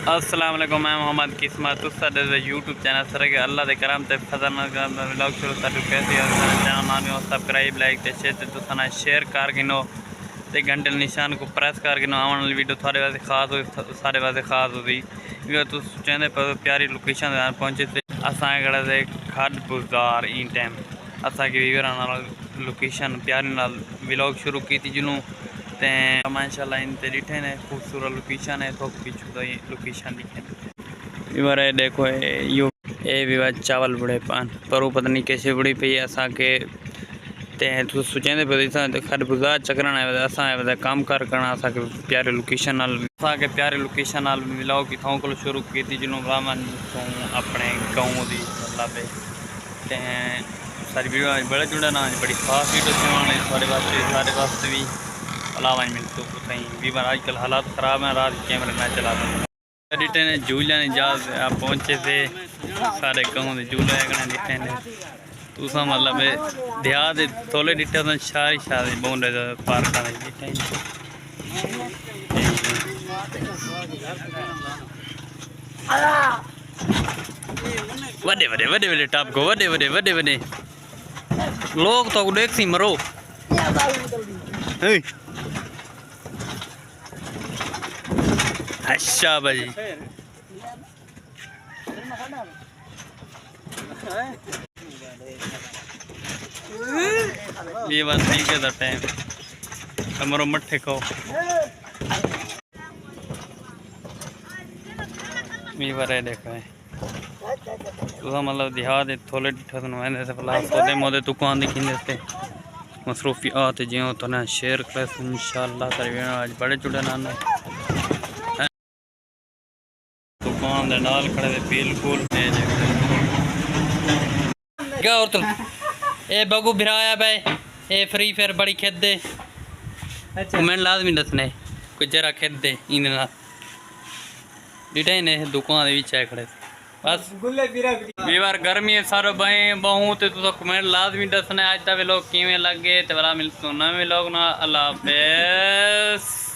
अस्सलाम वालेकुम, मैं मोहम्मद किस्मत तुसाडे यूट्यूब चैनल सर के अल्लाह दे करम ते फजल नाल व्लॉग शुरू साडू कैसे चैनल नाम सब्सक्राइब लाइक ते शेयर ते तुसाना शेयर कर गिनो ते घंटे निशान को प्रेस कर गिनो आने वाली वीडियो थोड़े वास्ते खास हो सारे वास्ते खास होती तुस चाहते पर प्यारी लोकेशन पहुंचे थे असा कड़े दे खड बुजार इन टाइम असा की वीवर लोकेशन प्यारी नाल व्लॉग शुरू की जिन्हों ते माशाल्लाह इन ते डिठे ने खूबसूरत लोकेशन है तो पीछू तो लोकेशन लिखे विवर है देखो यो ए विवर चावल बड़े पान पर वो पता नहीं कैसे बड़ी पी असा के ते तो सोचेंदे पे खर बुजार चकराना है असा है काम कर करना असा के प्यारे लोकेशन नाल असा के प्यारे लोकेशन नाल मिलाओ कि थां को शुरू की जिन्हों ब्राह्मण तो अपने गाँव दी मतलब ते सारी वीडियो बड़े जुड़े ना बड़ी खास वीडियो सारे वास्ते भी अलावा मिनट तो कहीं भी आजकल हालात ख़राब हैं रात कैमरे ना चला डिटे ने झूले ने जहाज पहुँचे थे सारे गाँव के झूले डिटे ने तुसा मतलब देहात तोले डिटे तो शारी शादी बोंडे पार्क डिटे वे टॉप को वे लोग तो देख सी मरो अच्छा भाई ये बात ठीक है टाइम कमरो मट्ठे को ये बार है देखो है तो मतलब देहात थोड़े डिठा से फिलहाल सौदे मोदे दुकान दिखी देते मसरूफियात जो तो ना शेयर कर इंशाल्लाह कर आज बड़े जुड़े ना दुकान दे नाल खड़े थे बिल्कुल क्या और तुम ए बगू बिराया भाई ए फ्री फायर बड़ी खेद दे मैंने लाजमी दसने कोई जरा खेद दे इन डिटे ने दुकान दे विच खड़े बस बार गर्मी है सारो भाई बहु तो कमेंट लाजमी दसने आज तक लोग किवें लगे तो बड़ा मिलते नवे लोग ना अल्लाह हाफिज़।